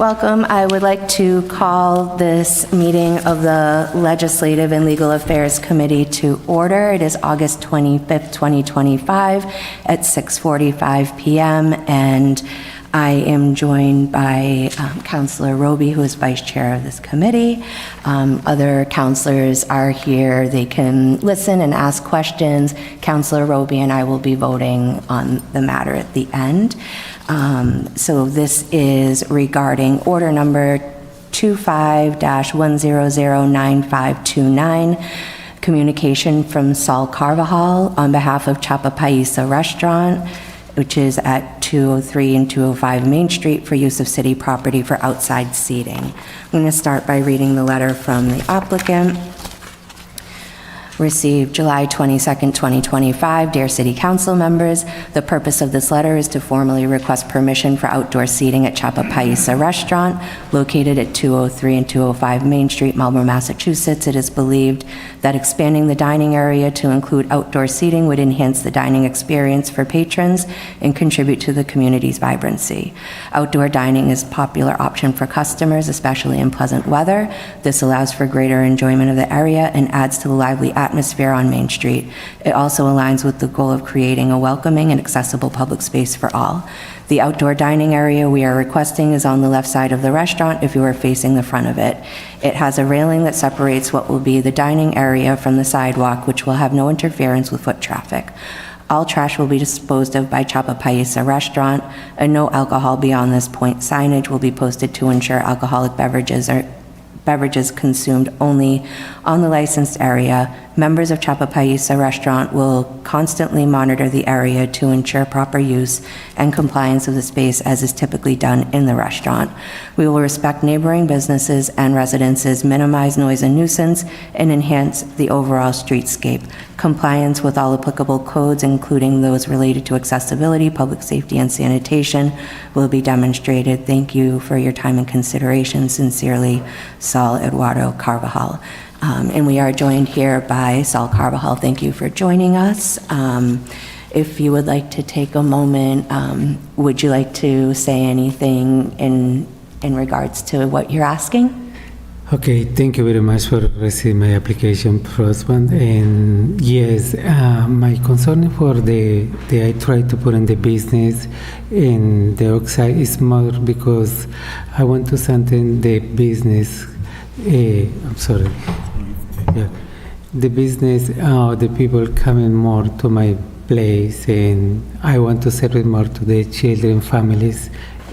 Welcome. I would like to call this meeting of the Legislative and Legal Affairs Committee to order. It is August 25th, 2025 at 6:45 p.m. and I am joined by Councilor Roby, who is Vice Chair of this committee. Other councilors are here. They can listen and ask questions. Councilor Roby and I will be voting on the matter at the end. So this is regarding order number 25-1009529, communication from Saul Carvajal on behalf of Chapapaisa Restaurant, which is at 203 and 205 Main Street for use of city property for outside seating. I'm going to start by reading the letter from the applicant. Received July 22nd, 2025. Dear City Council members, the purpose of this letter is to formally request permission for outdoor seating at Chapapaisa Restaurant, located at 203 and 205 Main Street, Marlborough, Massachusetts. It is believed that expanding the dining area to include outdoor seating would enhance the dining experience for patrons and contribute to the community's vibrancy. Outdoor dining is a popular option for customers, especially in pleasant weather. This allows for greater enjoyment of the area and adds to the lively atmosphere on Main Street. It also aligns with the goal of creating a welcoming and accessible public space for all. The outdoor dining area we are requesting is on the left side of the restaurant if you are facing the front of it. It has a railing that separates what will be the dining area from the sidewalk, which will have no interference with foot traffic. All trash will be disposed of by Chapapaisa Restaurant. A no alcohol beyond this point signage will be posted to ensure alcoholic beverages consumed only on the licensed area. Members of Chapapaisa Restaurant will constantly monitor the area to ensure proper use and compliance of the space as is typically done in the restaurant. We will respect neighboring businesses and residences, minimize noise and nuisance, and enhance the overall streetscape. Compliance with all applicable codes, including those related to accessibility, public safety, and sanitation, will be demonstrated. Thank you for your time and consideration. Sincerely, Saul Eduardo Carvajal. And we are joined here by Saul Carvajal. Thank you for joining us. If you would like to take a moment, would you like to say anything in regards to what you're asking? Okay, thank you very much for receiving my application first one. And yes, my concern for the I try to put in the business in the outside is more because I want to something the business. I'm sorry. Yeah, the business, the people coming more to my place, and I want to serve it more to the children, families,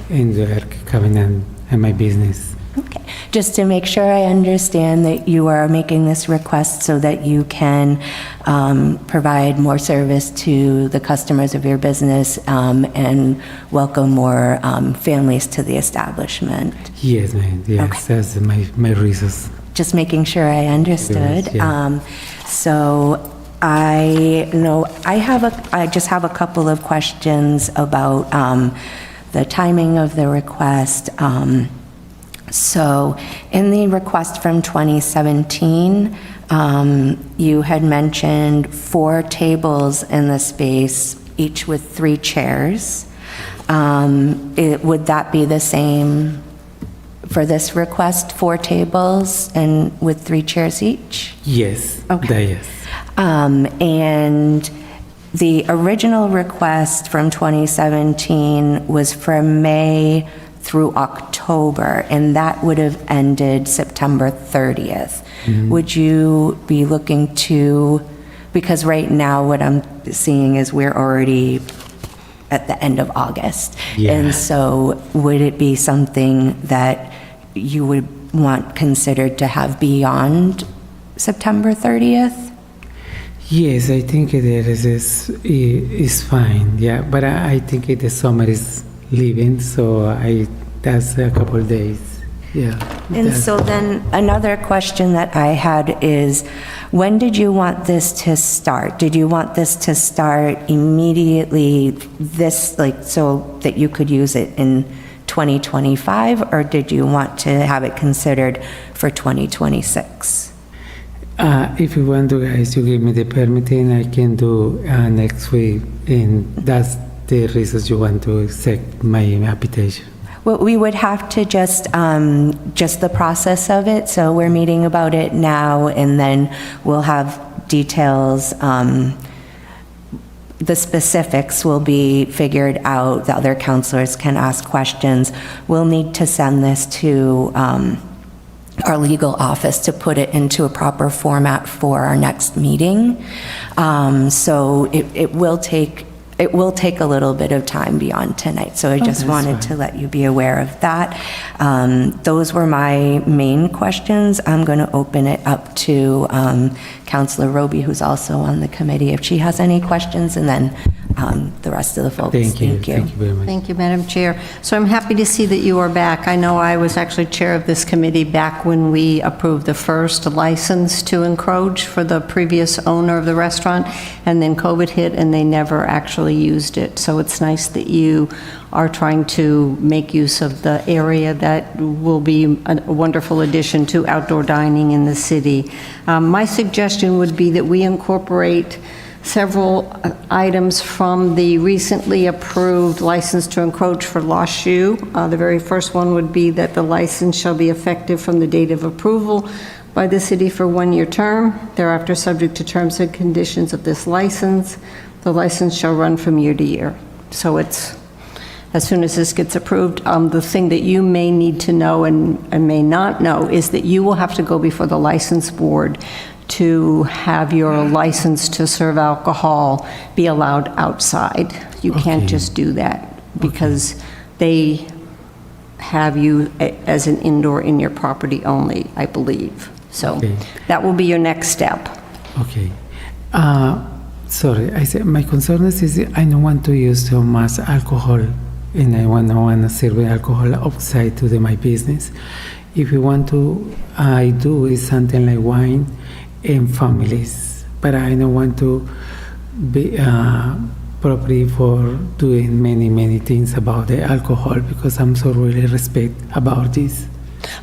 and they're coming in my business. Okay, just to make sure I understand that you are making this request so that you can provide more service to the customers of your business and welcome more families to the establishment. Yes, ma'am. Yes, okay. That's my reasons. Just making sure I understood. Yes, yeah. So I know I just have a couple of questions about the timing of the request. So in the request from 2017, you had mentioned 4 tables in the space, each with 3 chairs. Would that be the same for this request, 4 tables and with 3 chairs each? Yes. Okay. Yes. And the original request from 2017 was from May through October, and that would have ended September 30th. Mm-hmm. Would you be looking to, because right now what I'm seeing is we're already at the end of August. Yeah. And so would it be something that you would want considered to have beyond September 30th? Yes, I think it is fine. Yeah, but I think the summer is leaving, so that's a couple of days. Yeah. And so then another question that I had is, when did you want this to start? Did you want this to start immediately, so that you could use it in 2025, or did you want to have it considered for 2026? If you want to, guys, you give me the permitting, I can do next week, and that's the reasons you want to accept my application. Well, we would have to just the process of it, so we're meeting about it now, and then we'll have details. The specifics will be figured out, the other counselors can ask questions. We'll need to send this to our legal office to put it into a proper format for our next meeting. So it will take a little bit of time beyond tonight, so I just wanted to let you be aware of that. Those were my main questions. I'm going to open it up to Councilor Roby, who's also on the committee, if she has any questions, and then the rest of the folks. Thank you very much. Thank you, Madam Chair. So I'm happy to see that you are back. I know I was actually chair of this committee back when we approved the first license to encroach for the previous owner of the restaurant, and then COVID hit and they never actually used it. So it's nice that you are trying to make use of the area that will be a wonderful addition to outdoor dining in the city. My suggestion would be that we incorporate several items from the recently approved license to encroach for Lost Shoe. The very first one would be that the license shall be effective from the date of approval by the city for 1-year term, thereafter subject to terms and conditions of this license. The license shall run from year to year. So it's, as soon as this gets approved, the thing that you may need to know and may not know is that you will have to go before the license board to have your license to serve alcohol be allowed outside. You can't just do that because they have you as an indoor in your property only, I believe. So that will be your next step. Okay. Sorry, I said my concern is I don't want to use too much alcohol, and I want to serve alcohol outside to my business. If you want to, I do is something like wine and families, but I don't want to be property for doing many things about the alcohol because I'm so really respect about this.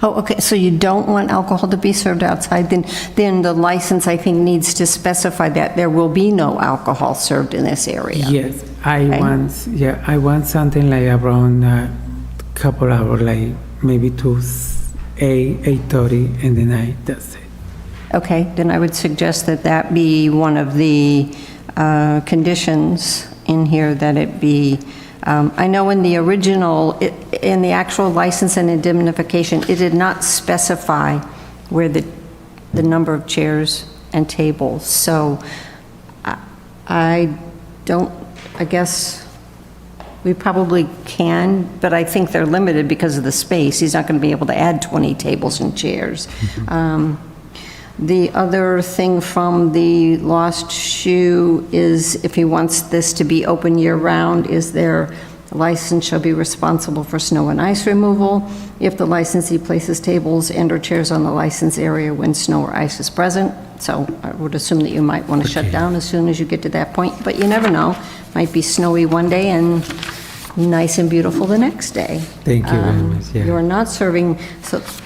Oh, okay, so you don't want alcohol to be served outside, then the license, I think, needs to specify that there will be no alcohol served in this area. Yes, I want something like around a couple hours, like maybe to 8:30 in the night, that's it. Okay, then I would suggest that that be one of the conditions in here, that it be, I know in the original, in the actual license and indemnification, it did not specify where the number of chairs and tables. So I guess we probably can, but I think they're limited because of the space. He's not going to be able to add 20 tables and chairs. The other thing from the Lost Shoe is if he wants this to be open year-round, is their license shall be responsible for snow and ice removal if the licensee places tables and/or chairs on the license area when snow or ice is present. So I would assume that you might want to shut down as soon as you get to that point, but you never know. Might be snowy one day and nice and beautiful the next day. Thank you very much. Yeah. You're not serving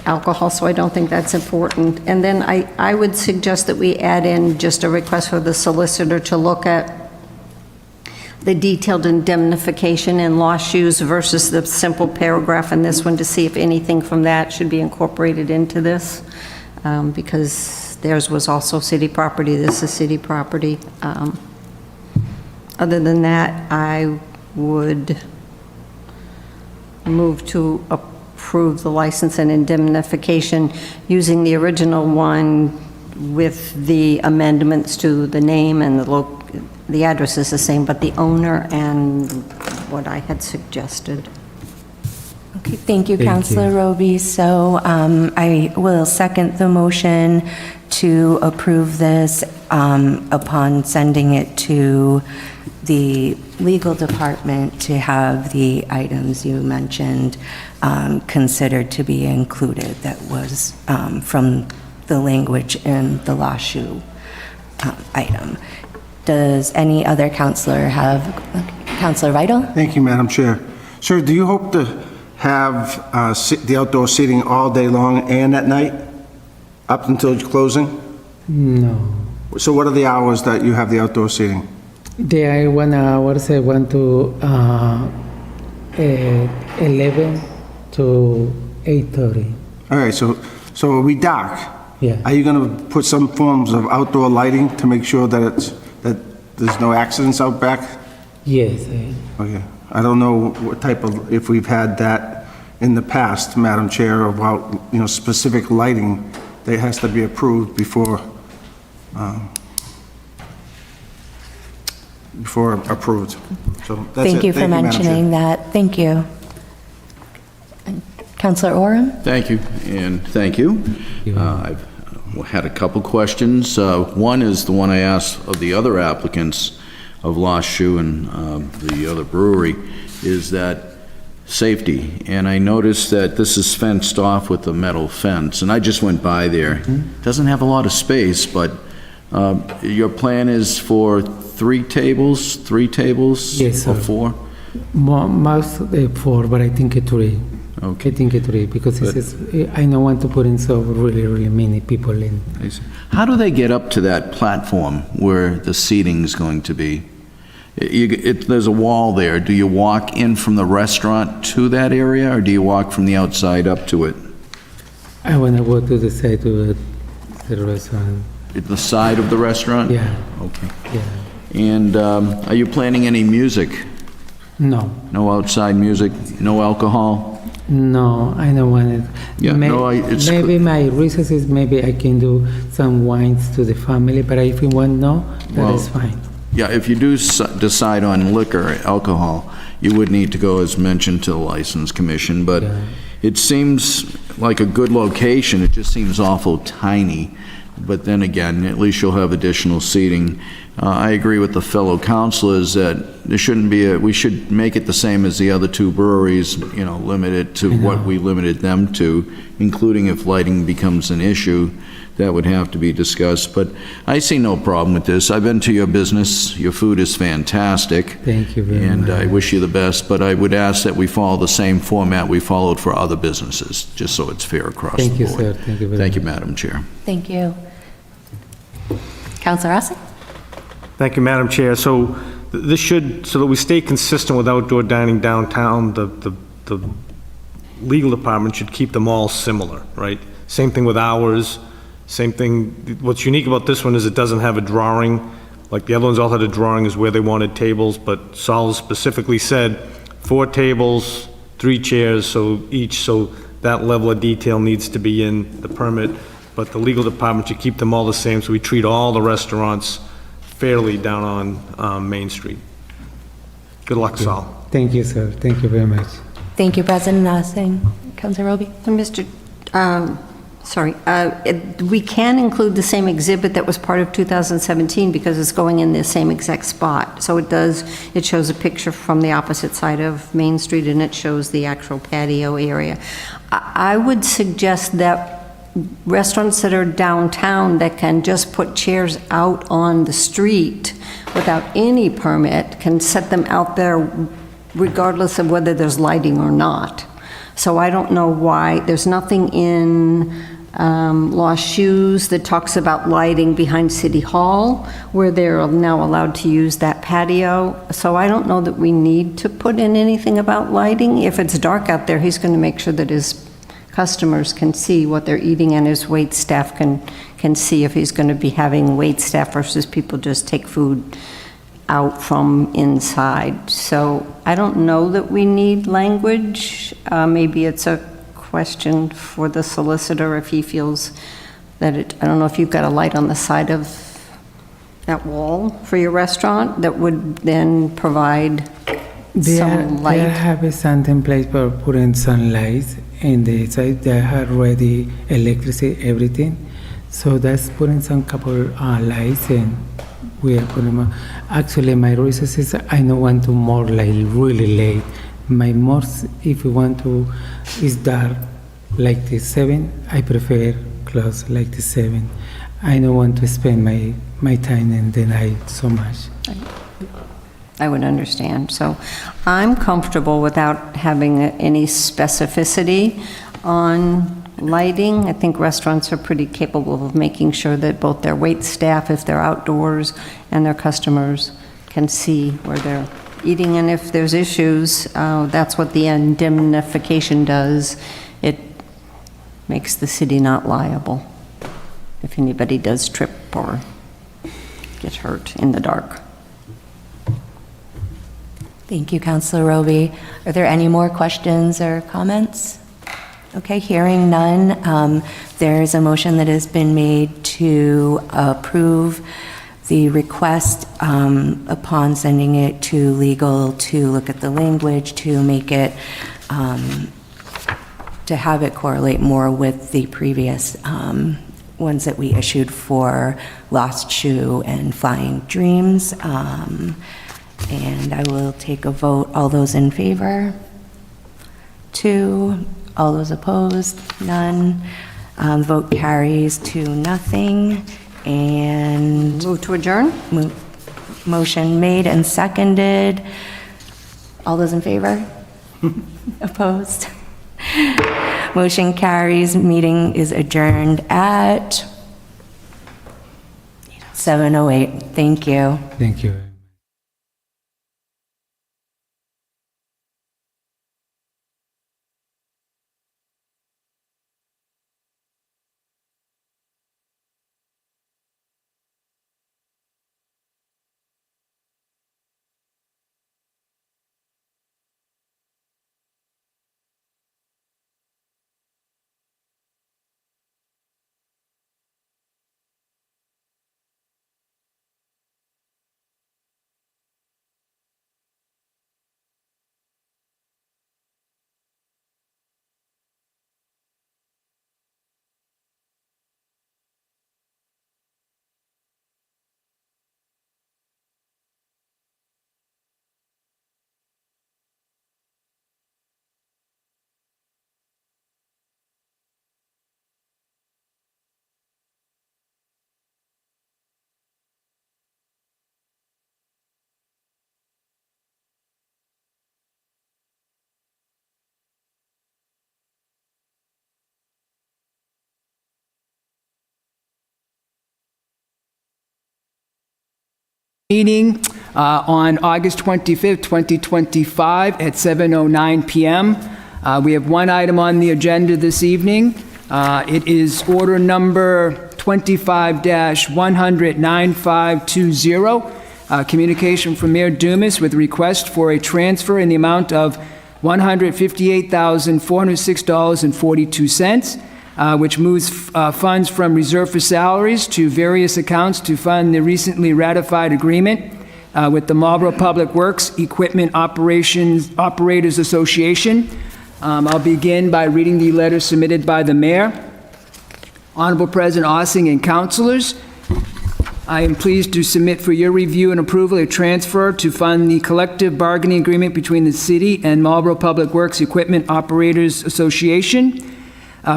alcohol, so I don't think that's important. And then I would suggest that we add in just a request for the solicitor to look at the detailed indemnification in Lost Shoes versus the simple paragraph in this one to see if anything from that should be incorporated into this, because theirs was also city property, this is city property. Other than that, I would move to approve the license and indemnification using the original one with the amendments to the name and the address is the same, but the owner and what I had suggested. Okay, thank you, Councilor Roby. So I will second the motion to approve this upon sending it to the legal department to have the items you mentioned considered to be included that was from the language in the Lost Shoe item. Does any other counselor have, Counselor Vital? Thank you, Madam Chair. Sir, do you hope to have the outdoor seating all day long and at night, up until closing? No. So what are the hours that you have the outdoor seating? There are 1 hour, I want to 11 to 8:30. All right, so it'll be dark. Yeah. Are you gonna put some forms of outdoor lighting to make sure that there's no accidents out back? Yes. Okay. I don't know what type of, if we've had that in the past, Madam Chair, about, specific lighting that has to be approved before approved. So that's it. Thank you for Madam Chair. mentioning that. Thank you. Councilor Oram? Thank you, and thank you. I've had a couple questions. One is the one I asked of the other applicants of Lost Shoe and the other brewery, is that safety. And I noticed that this is fenced off with a metal fence, and I just went by there. Doesn't have a lot of space, but your plan is for three tables? Yes, Or sir. 4? Most 4, but I think 3. Okay. I think 3 because Good. I don't want to put in so really many people in. I see. How do they get up to that platform where the seating is going to be? There's a wall there. Do you walk in from the restaurant to that area, or do you walk from the outside up to it? I want to go to the side to the restaurant. At the side of the restaurant? Yeah, Okay. yeah. And are you planning any music? No, No outside music? No alcohol? no, I don't want it. Yeah, no, it's- maybe my reasons is maybe I can do some wines to the family, but if you want no, that Well, is fine. Yeah, if you do decide on liquor, alcohol, you would need to go, as mentioned, to the License Commission, but Yeah. it seems like a good location. It just seems awful tiny. But then again, at least you'll have additional seating. I agree with the fellow councilors that there shouldn't be we should make it the same as the other 2 breweries, limit it to what we limited them to, including if lighting becomes an issue, that would have to be discussed. But I see no problem with this. I've been to your business. Your food is fantastic. Thank you very And I much. wish you the best, but I would ask that we follow the same format we followed for other businesses, just so it's fair across the board. Thank you, sir. Thank you very Thank you, much. Madam Chair. Thank you. Councilor Rossi? Thank you, Madam Chair. So this should, so that we stay consistent with outdoor dining downtown, the legal department should keep them all similar, right? Same thing with hours, same thing. What's unique about this one is it doesn't have a drawing. Like the other ones all had a drawing as where they wanted tables, but Sol specifically said 4 tables, 3 chairs, so that level of detail needs to be in the permit. But the legal department should keep them all the same, so we treat all the restaurants fairly down on Main Street. Good luck, Sol. Thank you, sir. Thank you very much. Thank you, President Nossing. Councilor Roby? We can include the same exhibit that was part of 2017 because it's going in the same exact spot. So it shows a picture from the opposite side of Main Street, and it shows the actual patio area. I would suggest that restaurants that are downtown that can just put chairs out on the street without any permit can set them out there regardless of whether there's lighting or not. So I don't know why, there's nothing in Lost Shoes that talks about lighting behind City Hall, where they're now allowed to use that patio. So I don't know that we need to put in anything about lighting. If it's dark out there, he's going to make sure that his customers can see what they're eating, and his wait staff can see if he's going to be having wait staff versus people just take food out from inside. So I don't know that we need language. Maybe it's a question for the solicitor if he feels that I don't know if you've got a light on the side of that wall for your restaurant that would then provide some light. They have something place for putting sunlight in the side. They have already electricity, everything. So that's putting some couple lights and we are putting more. Actually, my reasons is I don't want to more like really late. My most, if you want to, is dark like the 7. I prefer close like the 7. I don't want to spend my time in the night so much. I would understand. So I'm comfortable without having any specificity on lighting. I think restaurants are pretty capable of making sure that both their wait staff, if they're outdoors, and their customers can see where they're eating, and if there's issues, that's what the indemnification does. It makes the city not liable if anybody does trip or get hurt in the dark. Thank you, Councilor Roby. Are there any more questions or comments? Okay, hearing none, there's a motion that has been made to approve the request upon sending it to legal to look at the language to make it, to have it correlate more with the previous ones that we issued for Lost Shoe and Flying Dreams. And I will take a vote. All those in favor? 2. All those opposed? None. Vote carries to nothing. And Move to adjourn? motion made and seconded. All those in favor? Opposed? Motion carries. Meeting is adjourned at 7:08. Thank you. Thank you. Meeting on August 25th, 2025 at 7:09 p.m. We have one item on the agenda this evening. It is order number 25-100-9520, communication from Mayor Dumas with request for a transfer in the amount of $158,406.42, which moves funds from reserve for salaries to various accounts to fund the recently ratified agreement with the Marlboro Public Works Equipment Operators Association. I'll begin by reading the letter submitted by the mayor. Honorable President Ossing and councilors, I am pleased to submit for your review and approval a transfer to fund the collective bargaining agreement between the city and Marlboro Public Works Equipment Operators Association.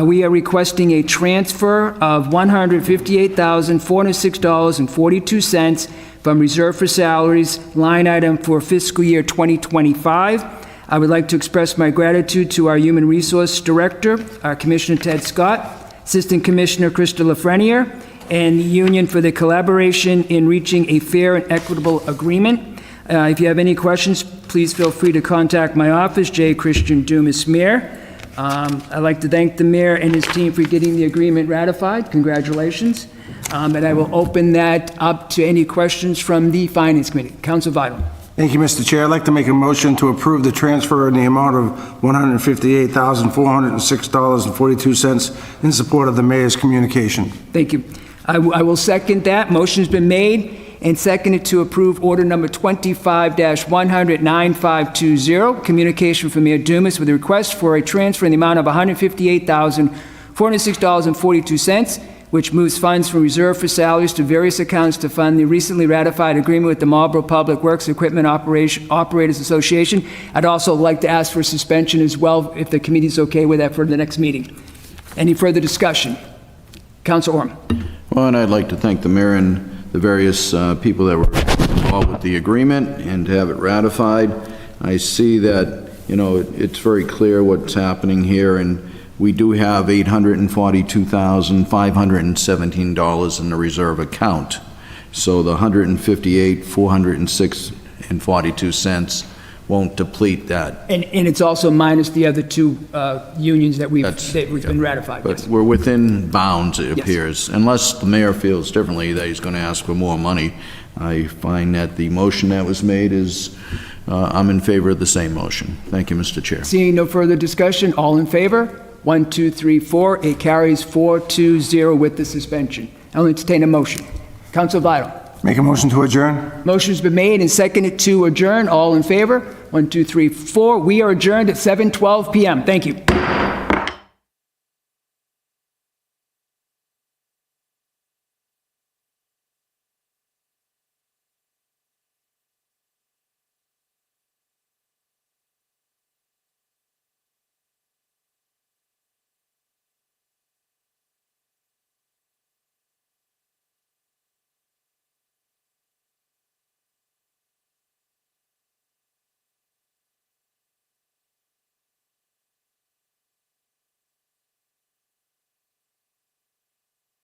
We are requesting a transfer of $158,406.42 from reserve for salaries, line item for fiscal year 2025. I would like to express my gratitude to our Human Resource Director, our Commissioner Ted Scott, Assistant Commissioner Krista Lafreniere, and the union for the collaboration in reaching a fair and equitable agreement. If you have any questions, please feel free to contact my office, J. Christian Dumas, Mayor. I'd like to thank the mayor and his team for getting the agreement ratified. Congratulations. And I will open that up to any questions from the Finance Committee. Councilor Vital. Thank you, Mr. Chair. I'd like to make a motion to approve the transfer in the amount of $158,406.42 in support of the mayor's communication. Thank you. I will second that. Motion's been made and seconded to approve order number 25-100-9520, communication from Mayor Dumas with a request for a transfer in the amount of $158,406.42, which moves funds from reserve for salaries to various accounts to fund the recently ratified agreement with the Marlboro Public Works Equipment Operators Association. I'd also like to ask for suspension as well, if the committee's okay with that for the next meeting. Any further discussion? Councilor Orm. Well, and I'd like to thank the mayor and the various people that were involved with the agreement and to have it ratified. I see that, you know, it's very clear what's happening here, and we do have $842,517 in the reserve account. So the $158,406 $1,000,000.42 won't deplete that. And it's also minus the other two unions that we've That's- been ratified. But yes. we're within bounds, it Yes. appears, unless the mayor feels differently that he's going to ask for more money. I find that the motion that was made is, I'm in favor of the same motion. Thank you, Mr. Chair. Seeing no further discussion, all in favor? 1, 2, 3, 4. It carries 4-0 with the suspension. I'll entertain a motion. Council Vital. Make a motion to adjourn? Motion's been made and seconded to adjourn. All in favor? 1, 2, 3, 4. We are adjourned at 7:12 PM. Thank you.